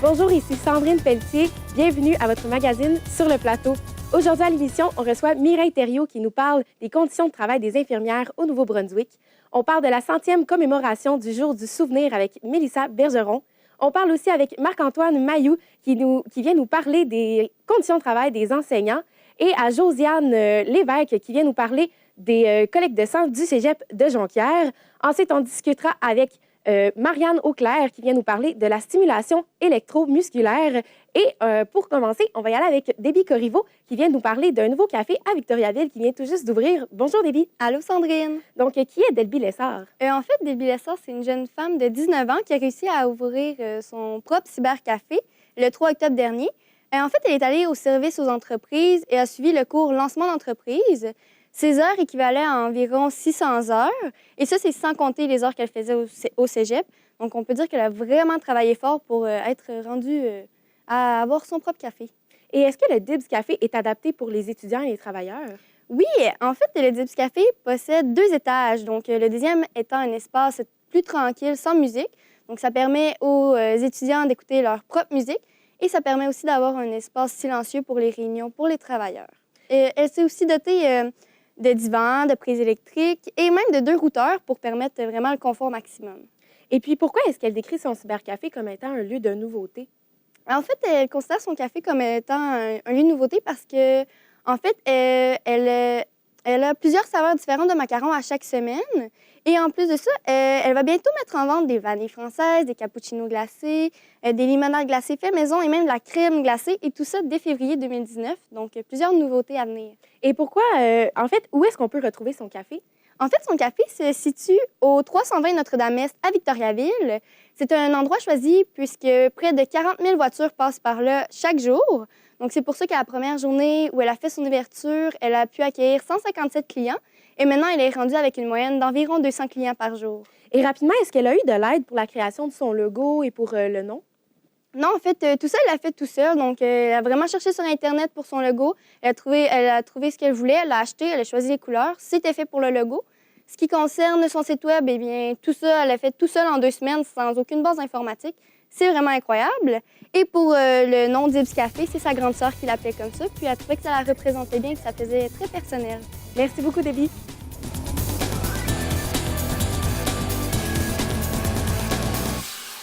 Bonjour, ici Sandrine Pelletier. Bienvenue à votre magazine Sur le plateau. Aujourd'hui à l'émission, on reçoit Mireille Thériault qui nous parle des conditions de travail des infirmières au Nouveau-Brunswick. On parle de la 100e commémoration du Jour du souvenir avec Mélissa Bergeron. On parle aussi avec Marc-Antoine Mailloux qui vient nous parler des conditions de travail des enseignants et à Josiane Lévesque qui vient nous parler des collectes de sang du cégep de Jonquière. Ensuite, on discutera avec Marianne Auclair qui vient nous parler de la stimulation électromusculaire. Et pour commencer, on va y aller avec Déby Corriveau qui vient nous parler d'un nouveau café à Victoriaville qui vient tout juste d'ouvrir. Bonjour Déby. Allô Sandrine. Donc, qui est Delby Lessard? En fait, Delby Lessard, c'est une jeune femme de 19 ans qui a réussi à ouvrir son propre cybercafé le 3 octobre dernier. En fait, elle est allée au service aux entreprises et a suivi le cours lancement d'entreprise. Ses heures équivalaient à environ 600 heures. Et ça, c'est sans compter les heures qu'elle faisait au cégep. Donc, on peut dire qu'elle a vraiment travaillé fort pour être rendue à avoir son propre café. Et est-ce que le Dibs Café est adapté pour les étudiants et les travailleurs? Oui, en fait, le Dibs Café possède 2 étages. Donc, le deuxième étant un espace plus tranquille, sans musique. Donc, ça permet aux étudiants d'écouter leur propre musique. Et ça permet aussi d'avoir un espace silencieux pour les réunions pour les travailleurs. Et elle s'est aussi dotée de divans, de prises électriques et même de 2 routeurs pour permettre vraiment le confort maximum. Et puis, pourquoi est-ce qu'elle décrit son cybercafé comme étant un lieu de nouveauté? En fait, elle considère son café comme étant un lieu de nouveauté parce que, en fait, elle a plusieurs saveurs différentes de macarons à chaque semaine. Et en plus de ça, elle va bientôt mettre en vente des vanilles françaises, des cappuccinos glacés, des limonades glacées faites maison et même de la crème glacée. Et tout ça dès février 2019. Donc, plusieurs nouveautés à venir. Et pourquoi, en fait, où est-ce qu'on peut retrouver son café? En fait, son café se situe au 320 Notre-Dame-Est à Victoriaville. C'est un endroit choisi puisque près de 40 000 voitures passent par là chaque jour. Donc, c'est pour ça qu'à la première journée où elle a fait son ouverture, elle a pu accueillir 157 clients. Et maintenant, elle est rendue avec une moyenne d'environ 200 clients par jour. Et rapidement, est-ce qu'elle a eu de l'aide pour la création de son logo et pour le nom? Non, en fait, tout ça, elle l'a fait tout seul. Donc, elle a vraiment cherché sur Internet pour son logo. Elle a trouvé ce qu'elle voulait, elle l'a acheté, elle a choisi les couleurs. C'était fait pour le logo. Ce qui concerne son site web, eh bien, tout ça, elle l'a fait tout seul en 2 semaines sans aucune base informatique. C'est vraiment incroyable. Et pour le nom Dibs Café, c'est sa grande sœur qui l'appelait comme ça. Puis elle trouvait que ça la représentait bien, que ça faisait très personnel. Merci beaucoup, Déby.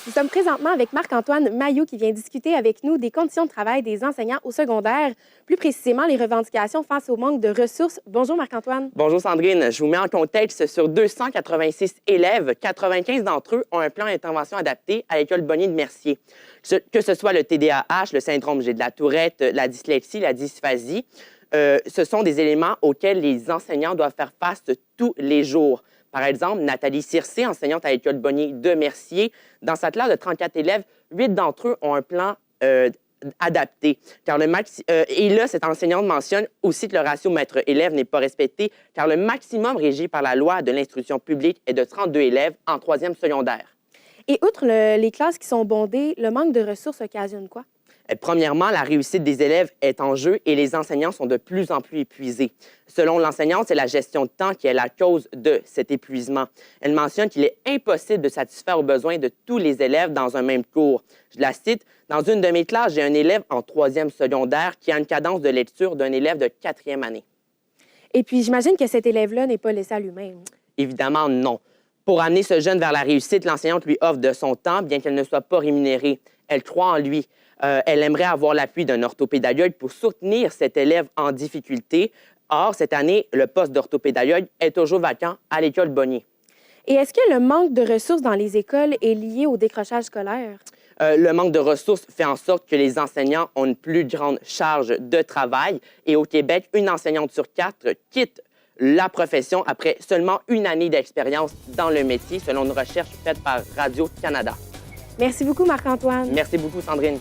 Nous sommes présentement avec Marc-Antoine Mailloux qui vient discuter avec nous des conditions de travail des enseignants au secondaire, plus précisément les revendications face au manque de ressources. Bonjour Marc-Antoine. Bonjour Sandrine. Je vous mets en contexte. Sur 286 élèves, 95 d'entre eux ont un plan d'intervention adapté à l'École Bonnier de Mercier. Que ce soit le TDAH, le syndrome G de la Tourette, la dyslexie, la dysphasie, ce sont des éléments auxquels les enseignants doivent faire face tous les jours. Par exemple, Nathalie Circé, enseignante à l'École Bonnier de Mercier, dans sa classe de 34 élèves, 8 d'entre eux ont un plan adapté. Et là, cette enseignante mentionne aussi que le ratio maître-élève n'est pas respecté, car le maximum régi par la loi de l'instruction publique est de 32 élèves en 3e secondaire. Et outre les classes qui sont bondées, le manque de ressources occasionne quoi? Premièrement, la réussite des élèves est en jeu et les enseignants sont de plus en plus épuisés. Selon l'enseignante, c'est la gestion de temps qui est la cause de cet épuisement. Elle mentionne qu'il est impossible de satisfaire aux besoins de tous les élèves dans un même cours. Je la cite, « Dans une de mes classes, j'ai un élève en 3e secondaire qui a une cadence de lecture d'un élève de 4e année. » Et puis, j'imagine que cet élève-là n'est pas laissé à lui-même. Évidemment, non. Pour amener ce jeune vers la réussite, l'enseignante lui offre de son temps, bien qu'elle ne soit pas rémunérée. Elle croit en lui. Elle aimerait avoir l'appui d'un orthopédagogue pour soutenir cet élève en difficulté. Or, cette année, le poste d'orthopédagogue est toujours vacant à l'École Bonnier. Et est-ce que le manque de ressources dans les écoles est lié au décrochage scolaire? Le manque de ressources fait en sorte que les enseignants ont une plus grande charge de travail. Et au Québec, une enseignante sur 4 quitte la profession après seulement 1 année d'expérience dans le métier, selon une recherche faite par Radio-Canada. Merci beaucoup, Marc-Antoine. Merci beaucoup, Sandrine.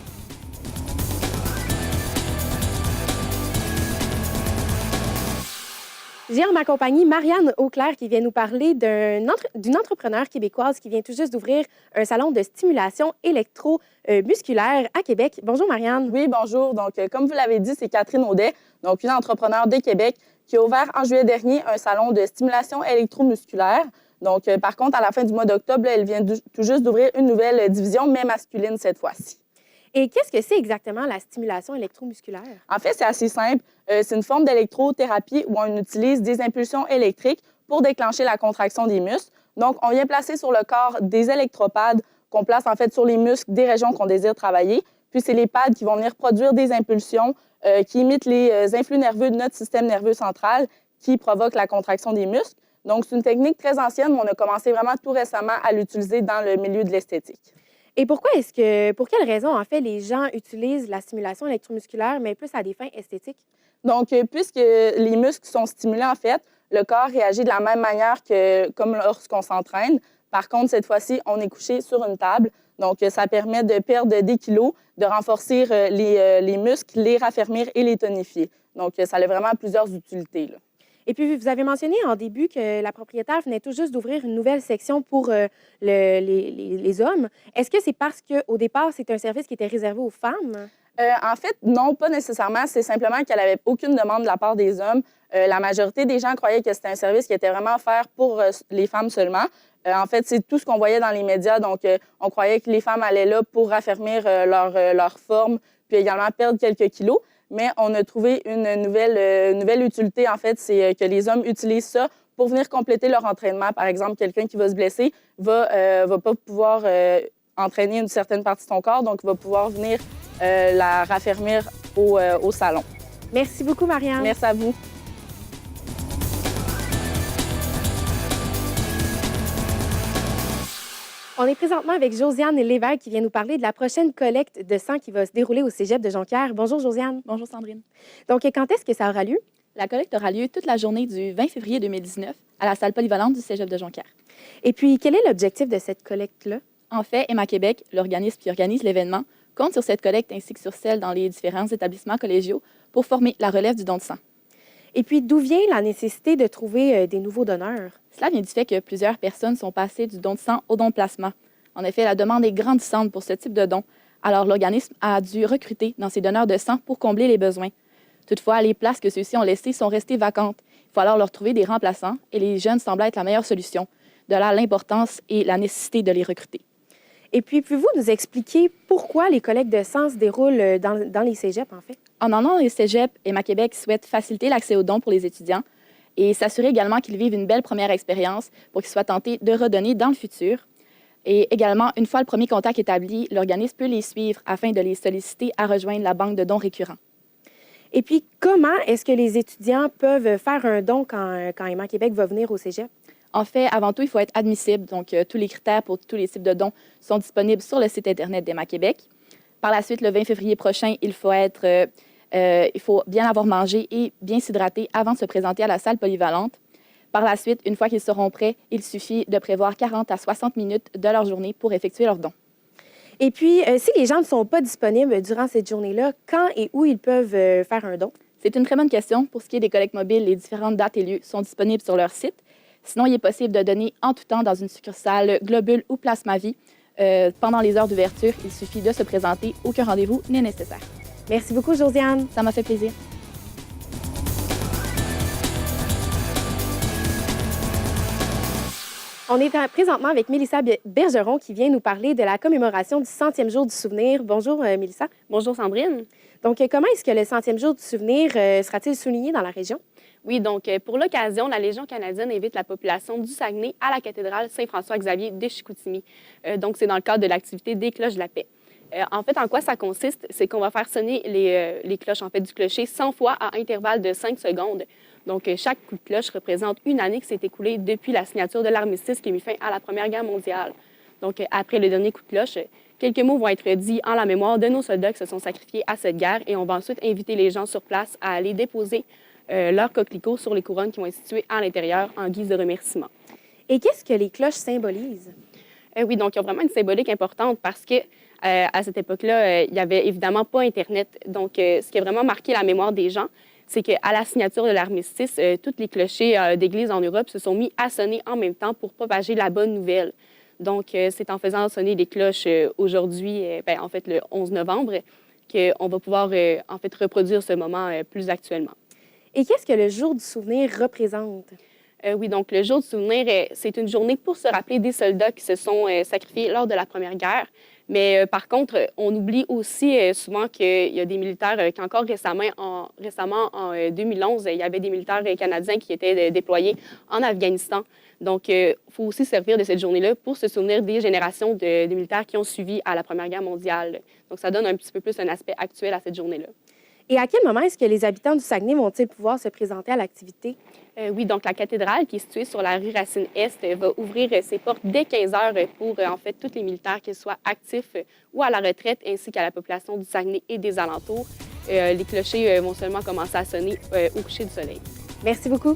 J'ai en ma compagnie Marianne Auclair qui vient nous parler d'une entrepreneure québécoise qui vient tout juste d'ouvrir un salon de stimulation électromusculaire à Québec. Bonjour, Marianne. Oui, bonjour. Donc, comme vous l'avez dit, c'est Catherine Audet, donc une entrepreneure de Québec qui a ouvert en juillet dernier un salon de stimulation électromusculaire. Donc, par contre, à la fin du mois d'octobre, elle vient tout juste d'ouvrir une nouvelle division, mais masculine cette fois-ci. Et qu'est-ce que c'est exactement la stimulation électromusculaire? En fait, c'est assez simple. C'est une forme d'électrothérapie où on utilise des impulsions électriques pour déclencher la contraction des muscles. Donc, on vient placer sur le corps des électropades qu'on place en fait sur les muscles des régions qu'on désire travailler. Puis, c'est les pads qui vont venir produire des impulsions qui imitent les influx nerveux de notre système nerveux central qui provoquent la contraction des muscles. Donc, c'est une technique très ancienne, mais on a commencé vraiment tout récemment à l'utiliser dans le milieu de l'esthétique. Et pour quelles raisons, en fait, les gens utilisent la stimulation électromusculaire, mais plus à des fins esthétiques? Donc, puisque les muscles sont stimulés, en fait, le corps réagit de la même manière que comme lorsqu'on s'entraîne. Par contre, cette fois-ci, on est couché sur une table. Donc, ça permet de perdre des kilos, de renforcer les muscles, les raffermir et les tonifier. Donc, ça a vraiment plusieurs utilités, là. Et puis, vous avez mentionné en début que la propriétaire venait tout juste d'ouvrir une nouvelle section pour les hommes. Est-ce que c'est parce qu'au départ, c'était un service qui était réservé aux femmes? En fait, non, pas nécessairement. C'est simplement qu'elle n'avait aucune demande de la part des hommes. La majorité des gens croyaient que c'était un service qui était vraiment offert pour les femmes seulement. En fait, c'est tout ce qu'on voyait dans les médias. Donc, on croyait que les femmes allaient là pour raffermir leur forme, puis également perdre quelques kilos. Mais on a trouvé une nouvelle utilité, en fait, c'est que les hommes utilisent ça pour venir compléter leur entraînement. Par exemple, quelqu'un qui va se blesser va pas pouvoir entraîner une certaine partie de son corps, donc va pouvoir venir la raffermir au salon. Merci beaucoup, Marianne. Merci à vous. On est présentement avec Josiane Lévesque qui vient nous parler de la prochaine collecte de sang qui va se dérouler au Cégep de Jonquière. Bonjour, Josiane. Bonjour Sandrine. Donc, quand est-ce que ça aura lieu? La collecte aura lieu toute la journée du 20 février 2019 à la salle polyvalente du Cégep de Jonquière. Et puis, quel est l'objectif de cette collecte-là? En fait, Emma Québec, l'organisme qui organise l'événement, compte sur cette collecte ainsi que sur celle dans les différents établissements collégiaux pour former la relève du don de sang. Et puis, d'où vient la nécessité de trouver des nouveaux donneurs? Cela vient du fait que plusieurs personnes sont passées du don de sang au don de plasma. En effet, la demande est grandissante pour ce type de don. Alors, l'organisme a dû recruter dans ses donneurs de sang pour combler les besoins. Toutefois, les places que ceux-ci ont laissées sont restées vacantes. Il faut alors leur trouver des remplaçants et les jeunes semblent être la meilleure solution. De là, l'importance et la nécessité de les recruter. Et puis, pouvez-vous nous expliquer pourquoi les collectes de sang se déroulent dans les cégeps, en fait? En allant les cégeps, Emma Québec souhaite faciliter l'accès aux dons pour les étudiants et s'assurer également qu'ils vivent une belle première expérience pour qu'ils soient tentés de redonner dans le futur. Et également, une fois le premier contact établi, l'organisme peut les suivre afin de les solliciter à rejoindre la banque de dons récurrents. Et puis, comment est-ce que les étudiants peuvent faire un don quand Emma Québec va venir au cégep? En fait, avant tout, il faut être admissible. Donc, tous les critères pour tous les types de dons sont disponibles sur le site Internet d'Emma Québec. Par la suite, le 20 février prochain, il faut bien avoir mangé et bien s'hydrater avant de se présenter à la salle polyvalente. Par la suite, une fois qu'ils seront prêts, il suffit de prévoir 40 à 60 minutes de leur journée pour effectuer leur don. Et puis, si les gens ne sont pas disponibles durant cette journée-là, quand et où ils peuvent faire un don? C'est une très bonne question. Pour ce qui est des collectes mobiles, les différentes dates et lieux sont disponibles sur leur site. Sinon, il est possible de donner en tout temps dans une succursale Globule ou Plasmavie. Pendant les heures d'ouverture, il suffit de se présenter. Aucun rendez-vous n'est nécessaire. Merci beaucoup, Josiane. Ça m'a fait plaisir. On est présentement avec Mélissa Bergeron qui vient nous parler de la commémoration du 100e jour du souvenir. Bonjour, Mélissa. Bonjour Sandrine. Donc, comment est-ce que le 100e jour du souvenir sera-t-il souligné dans la région? Oui, donc pour l'occasion, la Légion canadienne invite la population du Saguenay à la cathédrale Saint-François-Xavier de Chicoutimi. Donc, c'est dans le cadre de l'activité des cloches de la paix. En fait, en quoi ça consiste? C'est qu'on va faire sonner les cloches en fait, du clocher 100 fois à intervalle de 5 secondes. Donc, chaque coup de cloche représente une année qui s'est écoulée depuis la signature de l'armistice qui a mis fin à la Première Guerre mondiale. Donc, après le dernier coup de cloche, quelques mots vont être dits en la mémoire de nos soldats qui se sont sacrifiés à cette guerre et on va ensuite inviter les gens sur place à aller déposer leurs coquelicots sur les couronnes qui vont être situées à l'intérieur en guise de remerciement. Et qu'est-ce que les cloches symbolisent? Oui, donc ils ont vraiment une symbolique importante parce que à cette époque-là, il n'y avait évidemment pas Internet. Donc, ce qui a vraiment marqué la mémoire des gens, c'est qu'à la signature de l'armistice, tous les clochers d'églises en Europe se sont mis à sonner en même temps pour propager la bonne nouvelle. Donc, c'est en faisant sonner les cloches aujourd'hui, en fait le 11 novembre, qu'on va pouvoir en fait reproduire ce moment plus actuellement. Et qu'est-ce que le jour du souvenir représente? Oui, donc le jour du souvenir, c'est une journée pour se rappeler des soldats qui se sont sacrifiés lors de la Première Guerre. Mais par contre, on oublie aussi souvent qu'il y a des militaires qu'encore récemment, en 2011, il y avait des militaires canadiens qui étaient déployés en Afghanistan. Donc, il faut aussi servir de cette journée-là pour se souvenir des générations de militaires qui ont suivi à la Première Guerre mondiale. Donc, ça donne un petit peu plus un aspect actuel à cette journée-là. Et à quel moment est-ce que les habitants du Saguenay vont-ils pouvoir se présenter à l'activité? Oui, donc la cathédrale qui est située sur la rue Racine-Est va ouvrir ses portes dès 15 heures pour, en fait, tous les militaires, qu'ils soient actifs ou à la retraite, ainsi qu'à la population du Saguenay et des alentours. Les clochers vont seulement commencer à sonner au coucher du soleil. Merci beaucoup.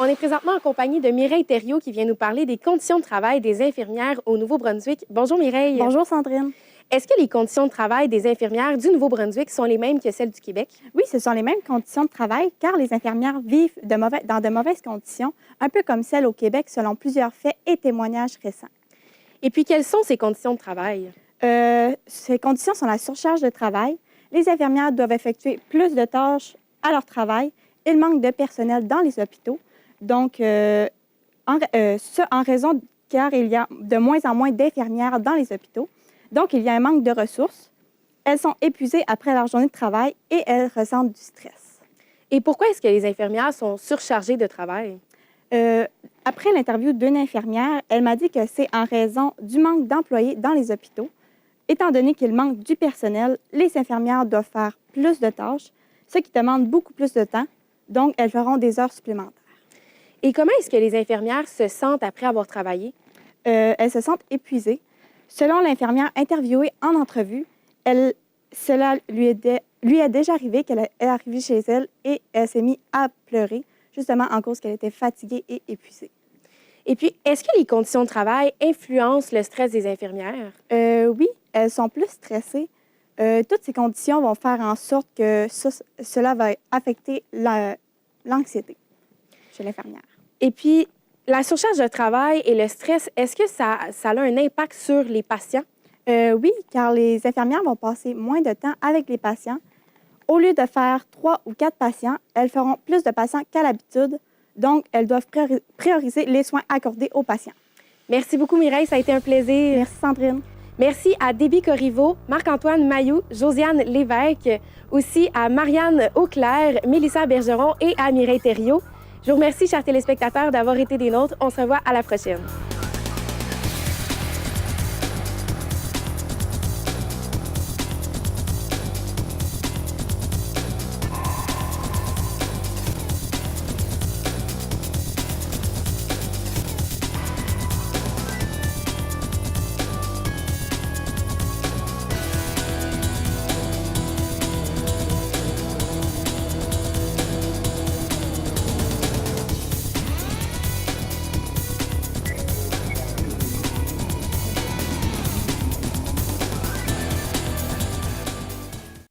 On est présentement en compagnie de Mireille Thériault qui vient nous parler des conditions de travail des infirmières au Nouveau-Brunswick. Bonjour Mireille. Bonjour Sandrine. Est-ce que les conditions de travail des infirmières du Nouveau-Brunswick sont les mêmes que celles du Québec? Oui, ce sont les mêmes conditions de travail car les infirmières vivent dans de mauvaises conditions, un peu comme celles au Québec selon plusieurs faits et témoignages récents. Et puis, quelles sont ces conditions de travail? Ces conditions sont la surcharge de travail. Les infirmières doivent effectuer plus de tâches à leur travail. Il manque de personnel dans les hôpitaux. Donc, ce en raison car il y a de moins en moins d'infirmières dans les hôpitaux. Donc, il y a un manque de ressources. Elles sont épuisées après leur journée de travail et elles ressentent du stress. Et pourquoi est-ce que les infirmières sont surchargées de travail? Après l'interview d'une infirmière, elle m'a dit que c'est en raison du manque d'employés dans les hôpitaux. Étant donné qu'il manque du personnel, les infirmières doivent faire plus de tâches, ce qui demande beaucoup plus de temps. Donc, elles feront des heures supplémentaires. Et comment est-ce que les infirmières se sentent après avoir travaillé? Elles se sentent épuisées. Selon l'infirmière interviewée en entrevue, cela lui est déjà arrivé qu'elle est arrivée chez elle et elle s'est mise à pleurer, justement en cause qu'elle était fatiguée et épuisée. Et puis, est-ce que les conditions de travail influencent le stress des infirmières? Oui, elles sont plus stressées. Toutes ces conditions vont faire en sorte que cela va affecter l'anxiété chez l'infirmière. Et puis, la surcharge de travail et le stress, est-ce que ça a un impact sur les patients? Oui, car les infirmières vont passer moins de temps avec les patients. Au lieu de faire 3 ou 4 patients, elles feront plus de patients qu'à l'habitude. Donc, elles doivent prioriser les soins accordés aux patients. Merci beaucoup, Mireille. Ça a été un plaisir. Merci, Sandrine. Merci à Déby Corriveau, Marc-Antoine Mailloux, Josiane Lévesque, aussi à Marianne Auclair, Mélissa Bergeron et à Mireille Thériault. Je vous remercie, chers téléspectateurs, d'avoir été des nôtres. On se revoit à la prochaine.